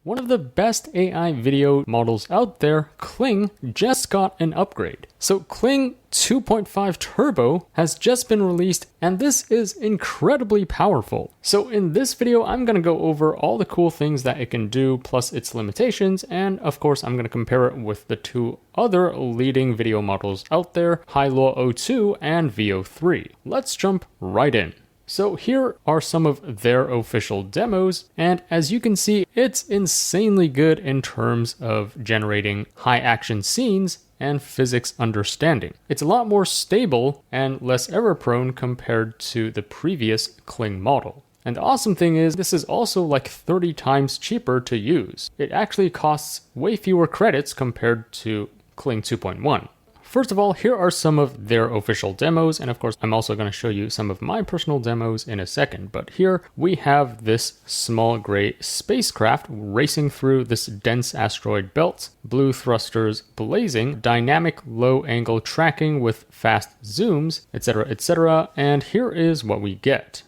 One of the best AI video models out there, Kling, just got an upgrade. So Kling 2.5 Turbo has just been released, and this is incredibly powerful. So in this video, I'm going to go over all the cool things that it can do, plus its limitations, and of course, I'm going to compare it with the two other leading video models out there, Hailuo 2 and Veo 3. Let's jump right in. So here are some of their official demos, and as you can see, it's insanely good in terms of generating high action scenes and physics understanding. It's a lot more stable and less error prone compared to the previous Kling model. And the awesome thing is, this is also like 30 times cheaper to use. It actually costs way fewer credits compared to Kling 2.1. First of all, here are some of their official demos, and of course I'm also going to show you some of my personal demos in a second, but here we have this small gray spacecraft racing through this dense asteroid belt, blue thrusters blazing, dynamic low angle tracking with fast zooms, etc., and here is what we get.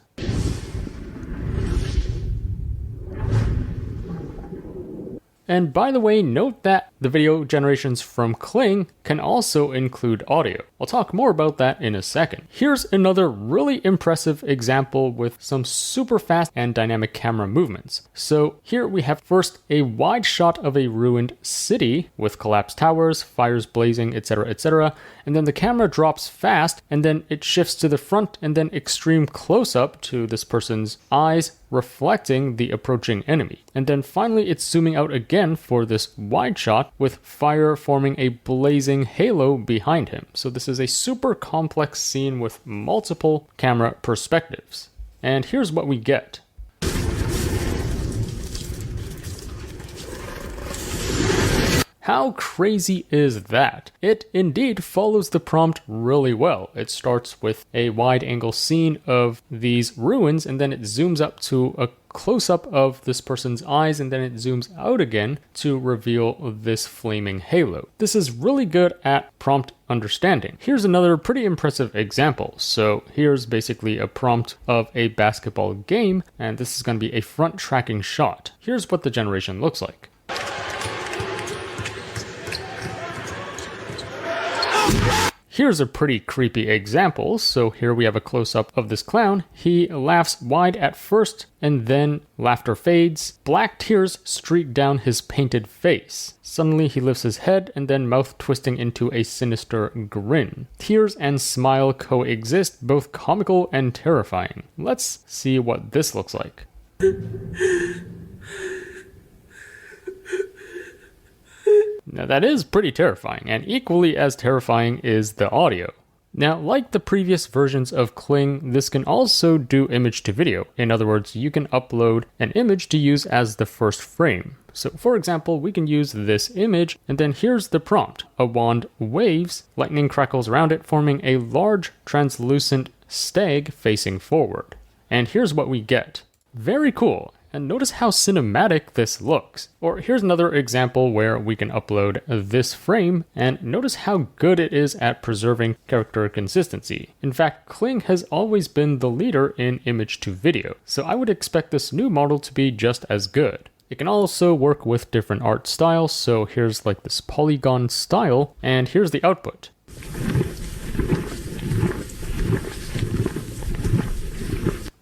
And by the way, note that the video generations from Kling can also include audio. I'll talk more about that in a second. Here's another really impressive example with some super fast and dynamic camera movements. So here we have first a wide shot of a ruined city with collapsed towers, fires blazing, etc., and then the camera drops fast and then it shifts to the front and then extreme close-up to this person's eyes reflecting the approaching enemy. And then finally it's zooming out again for this wide shot with fire forming a blazing halo behind him. So this is a super complex scene with multiple camera perspectives. And here's what we get. How crazy is that? It indeed follows the prompt really well. It starts with a wide angle scene of these ruins, and then it zooms up to a close-up of this person's eyes, and then it zooms out again to reveal this flaming halo. This is really good at prompt understanding. Here's another pretty impressive example. So here's basically a prompt of a basketball game, and this is going to be a front tracking shot. Here's what the generation looks like. Here's a pretty creepy example. So here we have a close-up of this clown. He laughs wide at first, and then laughter fades. Black tears streak down his painted face. Suddenly he lifts his head, and then mouth twisting into a sinister grin. Tears and smile coexist, both comical and terrifying. Let's see what this looks like. Now that is pretty terrifying, and equally as terrifying is the audio. Now, like the previous versions of Kling, this can also do image to video. In other words, you can upload an image to use as the first frame. So for example, we can use this image, and then here's the prompt. A wand waves, lightning crackles around it, forming a large translucent stag facing forward. And here's what we get. Very cool. And notice how cinematic this looks. Or here's another example where we can upload this frame, and notice how good it is at preserving character consistency. In fact, Kling has always been the leader in image to video, so I would expect this new model to be just as good. It can also work with different art styles, so here's like this polygon style, and here's the output.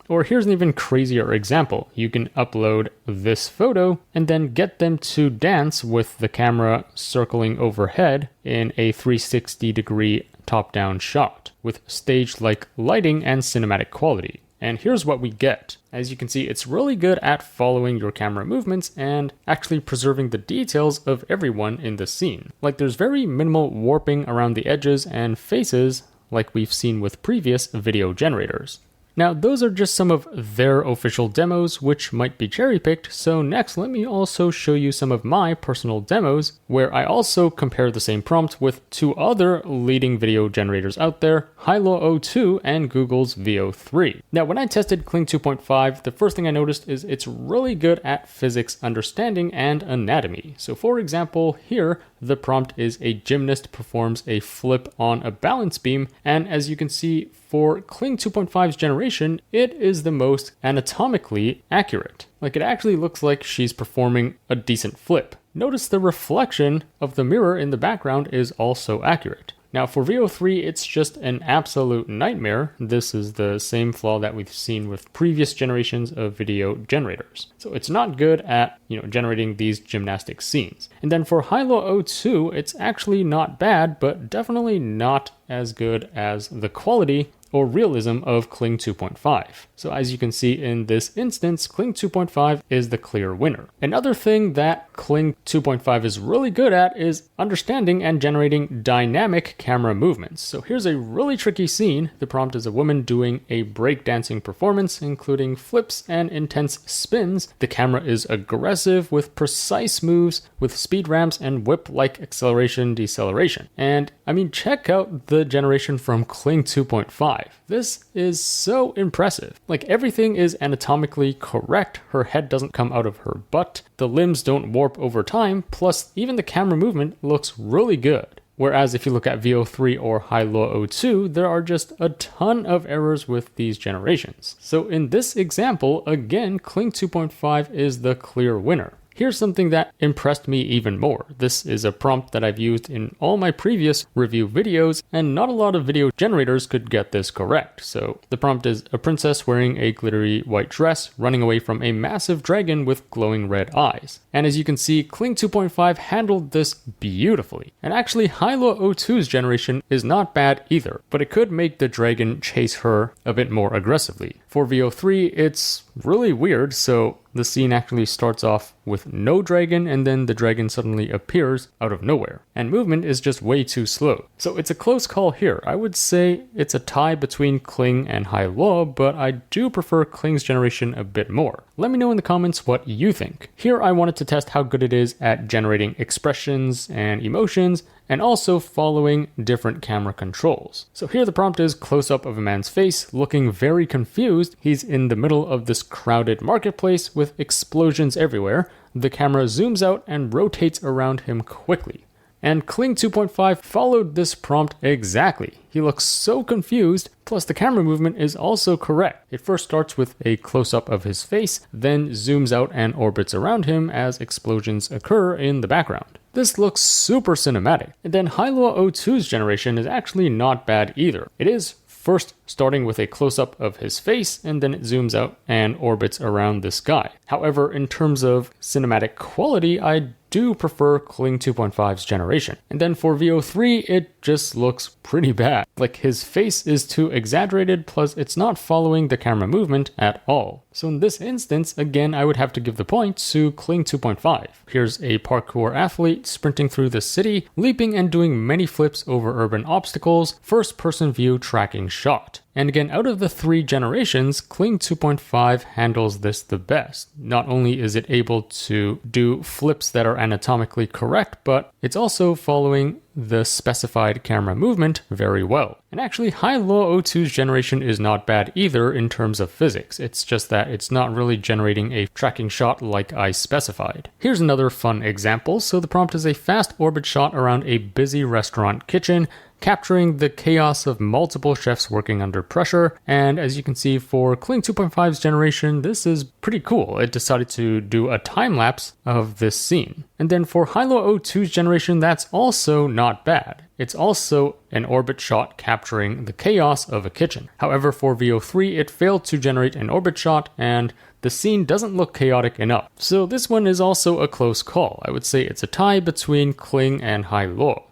Or here's an even crazier example. You can upload this photo and then get them to dance with the camera circling overhead in a 360-degree top-down shot with stage-like lighting and cinematic quality. And here's what we get. As you can see, it's really good at following your camera movements and actually preserving the details of everyone in the scene. Like there's very minimal warping around the edges and faces like we've seen with previous video generators. Now, those are just some of their official demos, which might be cherry-picked, so next let me also show you some of my personal demos, where I also compare the same prompt with two other leading video generators out there, Hailuo 2 and Google's Veo 3. Now, when I tested Kling 2.5, the first thing I noticed is it's really good at physics understanding and anatomy. So for example, here, the prompt is a gymnast performs a flip on a balance beam, and as you can see, for Kling 2.5's generation, generation, it is the most anatomically accurate. Like, it actually looks like she's performing a decent flip. Notice the reflection of the mirror in the background is also accurate. Now for VO3, it's just an absolute nightmare. This is the same flaw that we've seen with previous generations of video generators. So it's not good at, generating these gymnastic scenes. And then for Hailuo O2, it's actually not bad, but definitely not as good as the quality or realism of Kling 2.5. So as you can see in this instance, Kling 2.5 is the clear winner. Another thing that Kling 2.5 is really good at is understanding and generating dynamic camera movements. So here's a really tricky scene. The prompt is a woman doing a breakdancing performance, including flips and intense spins. The camera is aggressive with precise moves, with speed ramps and whip-like acceleration, deceleration. And check out the generation from Kling 2.5. This is so impressive. Like, everything is anatomically correct. Her head doesn't come out of her butt. The limbs don't warp over time. Plus, even the camera movement looks really good. Whereas if you look at VO3 or Hailuo O2, there are just a ton of errors with these generations. So in this example, again, Kling 2.5 is the clear winner. Here's something that impressed me even more. This is a prompt that I've used in all my previous review videos, and not a lot of video generators could get this correct. So the prompt is a princess wearing a glittery white dress running away from a massive dragon with glowing red eyes. And as you can see, Kling 2.5 handled this beautifully. And actually, Hailuo O2's generation is not bad either, but it could make the dragon chase her a bit more aggressively. For VO3, it's really weird, so the scene actually starts off with no dragon, and then the dragon suddenly appears out of nowhere. And movement is just way too slow. So it's a close call here. I would say it's a tie between Kling and Hailuo, but I do prefer Kling's generation a bit more. Let me know in the comments what you think. Here I wanted to test how good it is at generating expressions and emotions, and also following different camera controls. So here the prompt is close-up of a man's face, looking very confused. He's in the middle of this crowded marketplace with explosions everywhere. The camera zooms out and rotates around him quickly. And Kling 2.5 followed this prompt exactly. He looks so confused, plus the camera movement is also correct. It first starts with a close-up of his face, then zooms out and orbits around him as explosions occur in the background. This looks super cinematic. And then Hailuo O2's generation is actually not bad either. It is first starting with a close-up of his face, and then it zooms out and orbits around the sky. However, in terms of cinematic quality, I do prefer Kling 2.5's generation. And then for VO3, it just looks pretty bad. Like, his face is too exaggerated, plus it's not following the camera movement at all. So in this instance, again, I would have to give the point to Kling 2.5. Here's a parkour athlete sprinting through the city, leaping and doing many flips over urban obstacles, first-person view tracking shot. And again, out of the three generations, Kling 2.5 handles this the best. Not only is it able to do flips that are anatomically correct, but it's also following the specified camera movement very well. And actually, Hailuo O2's generation is not bad either in terms of physics. It's just that it's not really generating a tracking shot like I specified. Here's another fun example. So the prompt is a fast orbit shot around a busy restaurant kitchen, capturing the chaos of multiple chefs working under pressure. And as you can see, for Kling 2.5's generation, this is pretty cool. It decided to do a time lapse of this scene. And then for Hailuo O2's generation, that's also not bad. It's also an orbit shot capturing the chaos of a kitchen. However, for VO3, it failed to generate an orbit shot, and the scene doesn't look chaotic enough. So this one is also a close call. I would say it's a tie between Kling and Hailuo.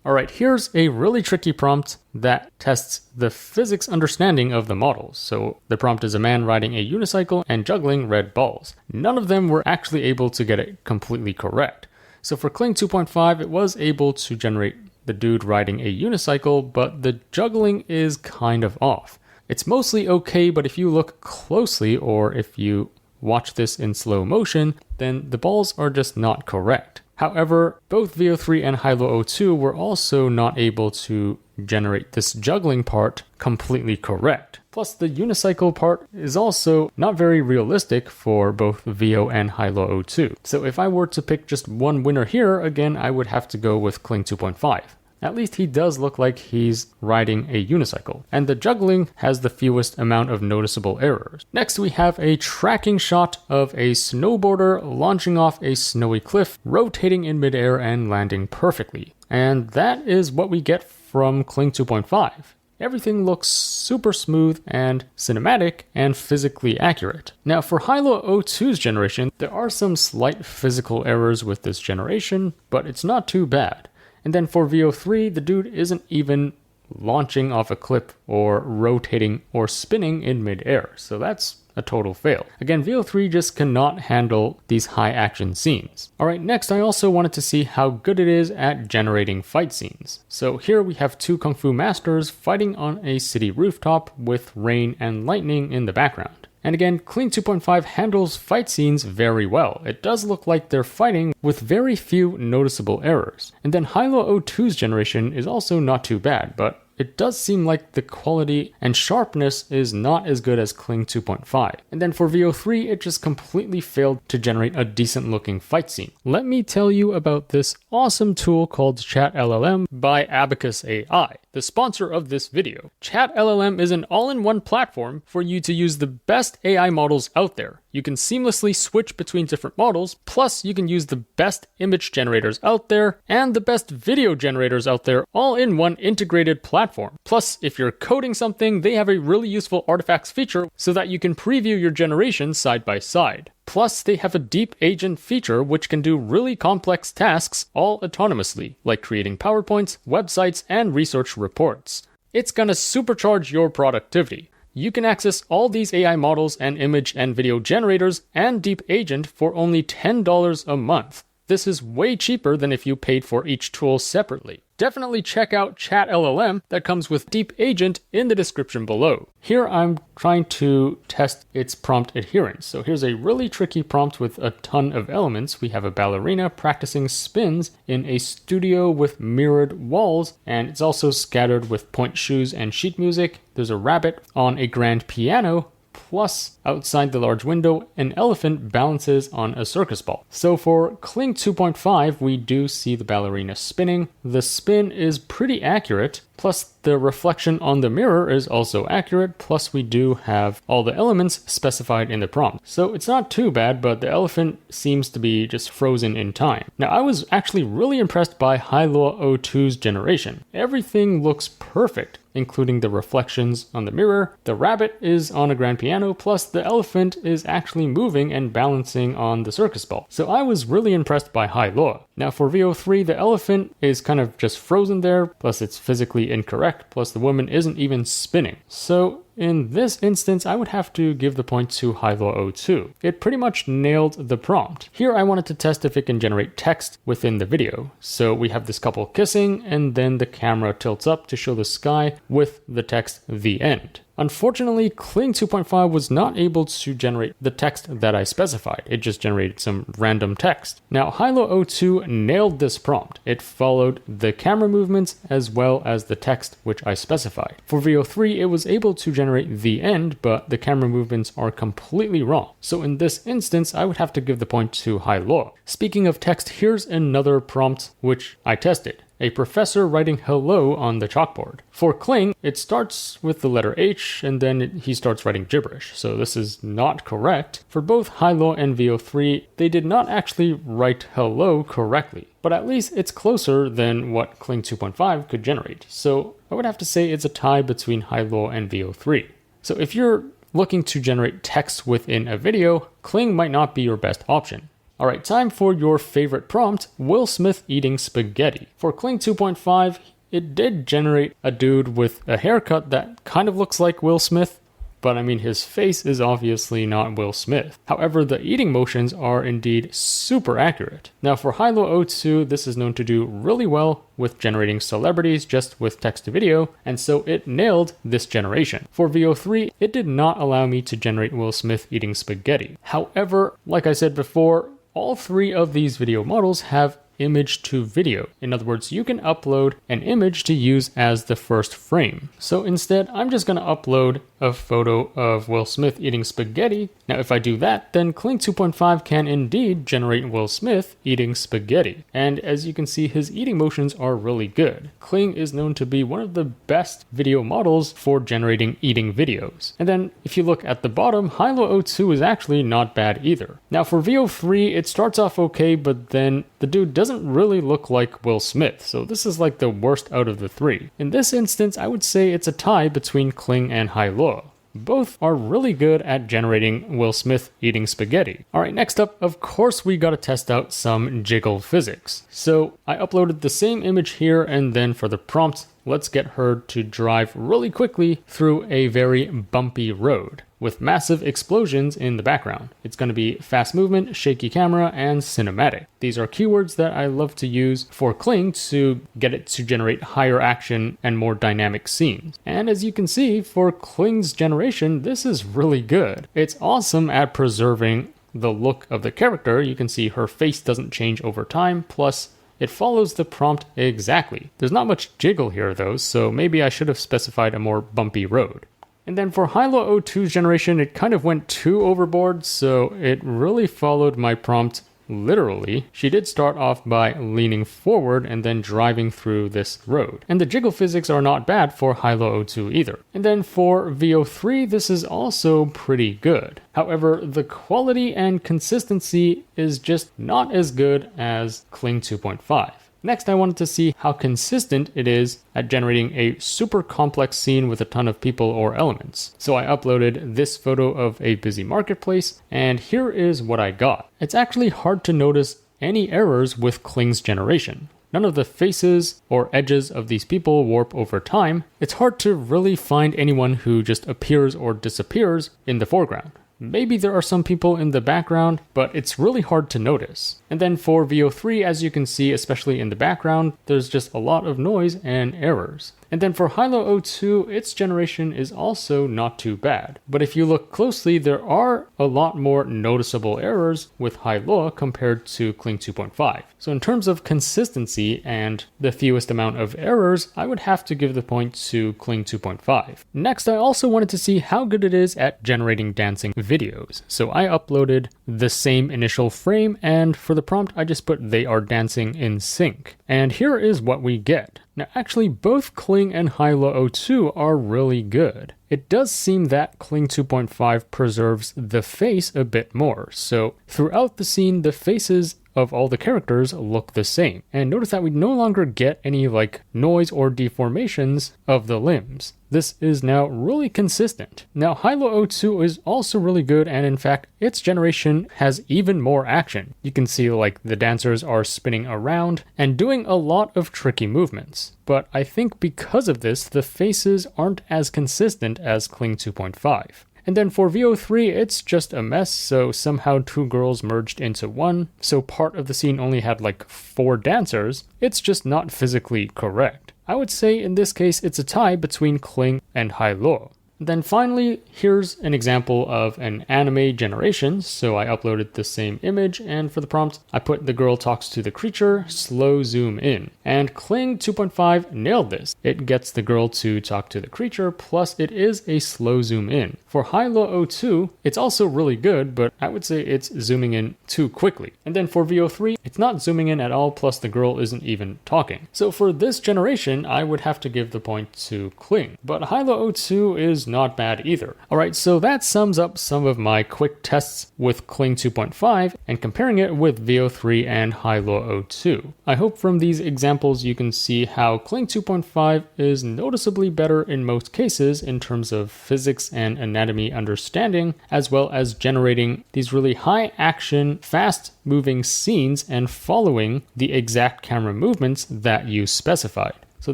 Alright, here's a really tricky prompt that tests the physics understanding of the models. So the prompt is a man riding a unicycle and juggling red balls. None of them were actually able to get it completely correct. So for Kling 2.5, it was able to generate the dude riding a unicycle, but the juggling is kind of off. It's mostly okay, but if you look closely, or if you watch this in slow motion, then the balls are just not correct. However, both VO3 and Hailuo O2 were also not able to generate this juggling part completely correct. Plus, the unicycle part is also not very realistic for both VO and Hailuo O2. So if I were to pick just one winner here, again, I would have to go with Kling 2.5. At least he does look like he's riding a unicycle. And the juggling has the fewest amount of noticeable errors. Next, we have a tracking shot of a snowboarder launching off a snowy cliff, rotating in midair and landing perfectly. And that is what we get from Kling 2.5. Everything looks super smooth and cinematic and physically accurate. Now for Hailuo O2's generation, there are some slight physical errors with this generation, but it's not too bad. And then for VO3, the dude isn't even launching off a cliff or rotating or spinning in midair, so that's a total fail. Again, VO3 just cannot handle these high action scenes. Alright, next I also wanted to see how good it is at generating fight scenes. So here we have two Kung Fu masters fighting on a city rooftop with rain and lightning in the background. And again, Kling 2.5 handles fight scenes very well. It does look like they're fighting with very few noticeable errors. And then Hailuo O2's generation is also not too bad, but it does seem like the quality and sharpness is not as good as Kling 2.5. And then for VO3, it just completely failed to generate a decent looking fight scene. Let me tell you about this awesome tool called ChatLLM by Abacus AI, the sponsor of this video. ChatLLM is an all-in-one platform for you to use the best AI models out there. You can seamlessly switch between different models, plus you can use the best image generators out there and the best video generators out there all in one integrated platform. Plus, if you're coding something, they have a really useful artifacts feature so that you can preview your generations side by side. Plus, they have a deep agent feature which can do really complex tasks all autonomously, like creating PowerPoints, websites, and research reports. It's gonna supercharge your productivity. You can access all these AI models and image and video generators and Deep Agent for only $10 a month. This is way cheaper than if you paid for each tool separately. Definitely check out ChatLLM that comes with Deep Agent in the description below. Here I'm trying to test its prompt adherence. So here's a really tricky prompt with a ton of elements. We have a ballerina practicing spins in a studio with mirrored walls, and it's also scattered with point shoes and sheet music. There's a rabbit on a grand piano, plus outside the large window, an elephant balances on a circus ball. So for Kling 2.5, we do see the ballerina spinning. The spin is pretty accurate, plus the reflection on the mirror is also accurate, plus we do have all the elements specified in the prompt. So it's not too bad, but the elephant seems to be just frozen in time. Now I was actually really impressed by Hailuo O2's generation. Everything looks perfect, including the reflections on the mirror. The rabbit is on a grand piano, plus the elephant is actually moving and balancing on the circus ball. So I was really impressed by Hailuo. Now for VO3, the elephant is kind of just frozen there, plus it's physically incorrect, plus the woman isn't even spinning. So in this instance, I would have to give the point to Hailuo O2. It pretty much nailed the prompt. Here I wanted to test if it can generate text within the video. So we have this couple kissing, and then the camera tilts up to show the sky with the text "the end." Unfortunately, Kling 2.5 was not able to generate the text that I specified. It just generated some random text. Now, Hailuo O2 nailed this prompt. It followed the camera movements as well as the text which I specified. For VO3, it was able to generate "the end," but the camera movements are completely wrong. So in this instance, I would have to give the point to Hailuo. Speaking of text, here's another prompt which I tested. A professor writing hello on the chalkboard. For Kling, it starts with the letter H and then he starts writing gibberish. So this is not correct. For both Hailuo and VO3, they did not actually write hello correctly. But at least it's closer than what Kling 2.5 could generate. So I would have to say it's a tie between Hailuo and VO3. So if you're looking to generate text within a video, Kling might not be your best option. Alright, time for your favorite prompt, Will Smith eating spaghetti. For Kling 2.5, it did generate a dude with a haircut that kind of looks like Will Smith, but I mean his face is obviously not Will Smith. However, the eating motions are indeed super accurate. Now for Hailuo O2, this is known to do really well with generating celebrities just with text to video, and so it nailed this generation. For VO3, it did not allow me to generate Will Smith eating spaghetti. However, like I said before, all three of these video models have image to video. In other words, you can upload an image to use as the first frame. So instead, I'm just going to upload a photo of Will Smith eating spaghetti. Now, if I do that, then Kling 2.5 can indeed generate Will Smith eating spaghetti. And as you can see, his eating motions are really good. Kling is known to be one of the best video models for generating eating videos. And then if you look at the bottom, Hailuo 02 is actually not bad either. Now for VO3, it starts off okay, but then the dude doesn't really look like Will Smith, so this is like the worst out of the three. In this instance, I would say it's a tie between Kling and Hailuo. Both are really good at generating Will Smith eating spaghetti. Alright, next up, of course we gotta test out some Jiggle physics. So I uploaded the same image here, and then for the prompt, let's get her to drive really quickly through a very bumpy road with massive explosions in the background. It's going to be fast movement, shaky camera, and cinematic. These are keywords that I love to use for Kling to get it to generate higher action and more dynamic scenes. And as you can see, for Kling's generation, this is really good. It's awesome at preserving the look of the character. You can see her face doesn't change over time, plus it follows the prompt exactly. There's not much jiggle here though, so maybe I should have specified a more bumpy road. And then for Hailuo 02's generation, it kind of went too overboard, so it really followed my prompt literally. She did start off by leaning forward and then driving through this road. And the jiggle physics are not bad for Hailuo 02 either. And then for VO3, this is also pretty good. However, the quality and consistency is just not as good as Kling 2.5. Next, I wanted to see how consistent it is at generating a super complex scene with a ton of people or elements. So I uploaded this photo of a busy marketplace, and here is what I got. It's actually hard to notice any errors with Kling's generation. None of the faces or edges of these people warp over time. It's hard to really find anyone who just appears or disappears in the foreground. Maybe there are some people in the background, but it's really hard to notice. And then for VO3, as you can see, especially in the background, there's just a lot of noise and errors. And then for Hailuo 02, its generation is also not too bad. But if you look closely, there are a lot more noticeable errors with Hailuo compared to Kling 2.5. So in terms of consistency and the fewest amount of errors, I would have to give the point to Kling 2.5. Next, I also wanted to see how good it is at generating dancing videos. So I uploaded the same initial frame, and for the prompt, I just put "they are dancing in sync." And here is what we get. Now actually both Kling and Hailuo 02 are really good. It does seem that Kling 2.5 preserves the face a bit more, so throughout the scene the faces of all the characters look the same. And notice that we no longer get any like noise or deformations of the limbs. This is now really consistent. Now Hailuo 02 is also really good, and in fact its generation has even more action. You can see like the dancers are spinning around and doing a lot of tricky movements. But I think because of this, the faces aren't as consistent as Kling 2.5. And then for VO3, it's just a mess, so somehow two girls merged into one, so part of the scene only had like 4 dancers. It's just not physically correct. I would say in this case, it's a tie between Kling and Hailuo. Then finally, here's an example of an anime generation. So I uploaded the same image, and for the prompt, I put "the girl talks to the creature, slow zoom in." And Kling 2.5 nailed this. It gets the girl to talk to the creature, plus it is a slow zoom in. For Hailuo 02, it's also really good, but I would say it's zooming in too quickly. And then for VO3, it's not zooming in at all, plus the girl isn't even talking. So for this generation, I would have to give the point to Kling. But Hailuo 02 is not bad either. Alright, so that sums up some of my quick tests with Kling 2.5 and comparing it with VO3 and Hailuo 02. I hope from these examples you can see how Kling 2.5 is noticeably better in most cases in terms of physics and anatomy understanding, as well as generating these really high action, fast moving scenes and following the exact camera movements that you specified. So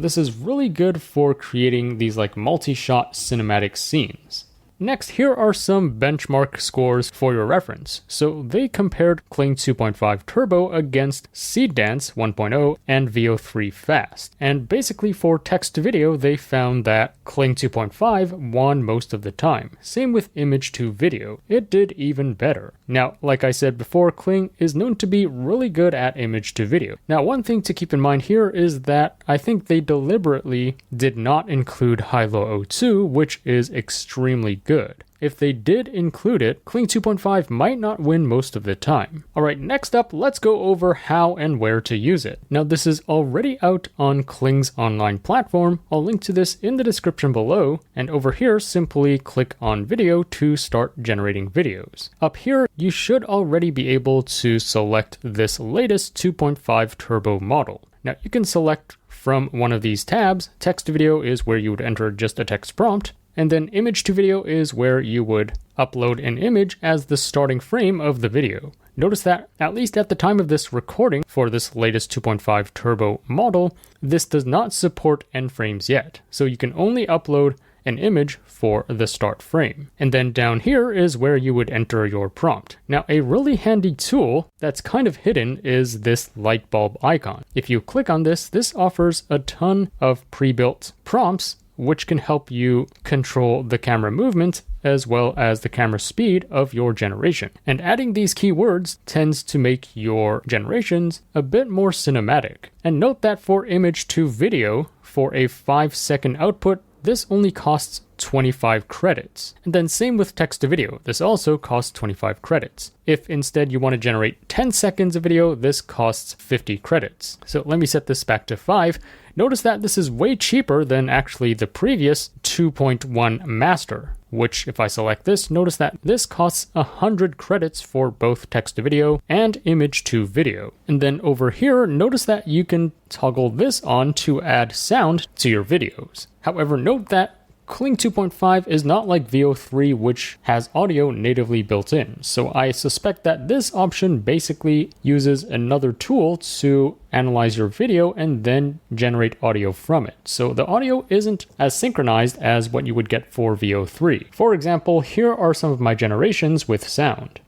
this is really good for creating these like multi-shot cinematic scenes. next, here are some benchmark scores for your reference. So they compared Kling 2.5 Turbo against Seedance 1.0 and VO3 Fast. And basically for text to video, they found that Kling 2.5 won most of the time. Same with image to video. It did even better. Now, like I said before, Kling is known to be really good at image to video. Now, one thing to keep in mind here is that I think they deliberately did not include Hailuo 2, which is extremely good. If they did include it, Kling 2.5 might not win most of the time. Alright, next up, let's go over how and where to use it. Now, this is already out on Kling's online platform. I'll link to this in the description below, and over here, simply click on video to start generating videos. Up here, you should already be able to select this latest 2.5 Turbo model. Now, you can select from one of these tabs. Text to video is where you would enter just a text prompt. And then image to video is where you would upload an image as the starting frame of the video. Notice that, at least at the time of this recording for this latest 2.5 Turbo model, this does not support end frames yet. So you can only upload an image for the start frame. And then down here is where you would enter your prompt. Now, a really handy tool that's kind of hidden is this light bulb icon. If you click on this, this offers a ton of pre-built prompts which can help you control the camera movement as well as the camera speed of your generation. And adding these keywords tends to make your generations a bit more cinematic. And note that for image to video, for a 5-second output, this only costs 25 credits. And then same with text to video. This also costs 25 credits. If instead you want to generate 10 seconds of video, this costs 50 credits. So let me set this back to 5. Notice that this is way cheaper than actually the previous 2.1 master, which if I select this, notice that this costs 100 credits for both text to video and image to video. And then over here, notice that you can toggle this on to add sound to your videos. However, note that Kling 2.5 is not like VO3, which has audio natively built in. So I suspect that this option basically uses another tool to analyze your video and then generate audio from it. So the audio isn't as synchronized as what you would get for VO3. For example, here are some of my generations with sound.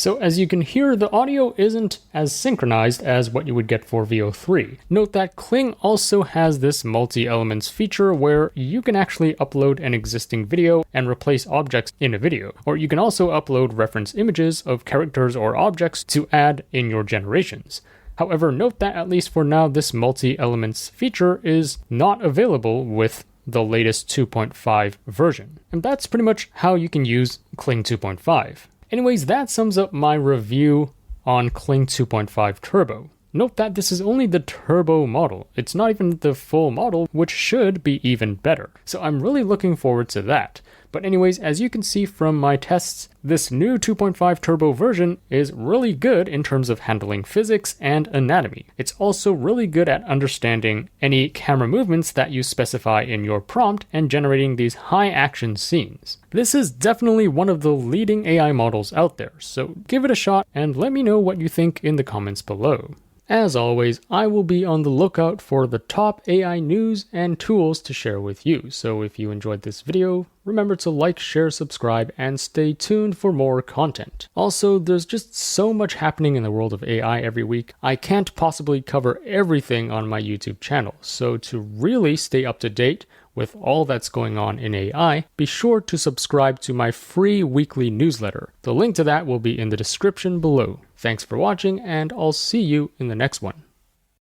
So as you can hear, the audio isn't as synchronized as what you would get for VO3. Note that Kling also has this multi-elements feature where you can actually upload an existing video and replace objects in a video. Or you can also upload reference images of characters or objects to add in your generations. However, note that at least for now, this multi-elements feature is not available with the latest 2.5 version. And that's pretty much how you can use Kling 2.5. Anyways, that sums up my review on Kling 2.5 Turbo. Note that this is only the turbo model. It's not even the full model, which should be even better. So I'm really looking forward to that. But anyways, as you can see from my tests, this new 2.5 turbo version is really good in terms of handling physics and anatomy. It's also really good at understanding any camera movements that you specify in your prompt and generating these high action scenes. This is definitely one of the leading AI models out there, so give it a shot and let me know what you think in the comments below. As always, I will be on the lookout for the top AI news and tools to share with you. So if you enjoyed this video, remember to like, share, subscribe, and stay tuned for more content. Also, there's just so much happening in the world of AI every week. I can't possibly cover everything on my YouTube channel. So to really stay up to date with all that's going on in AI, be sure to subscribe to my free weekly newsletter. The link to that will be in the description below. Thanks for watching, and I'll see you in the next one.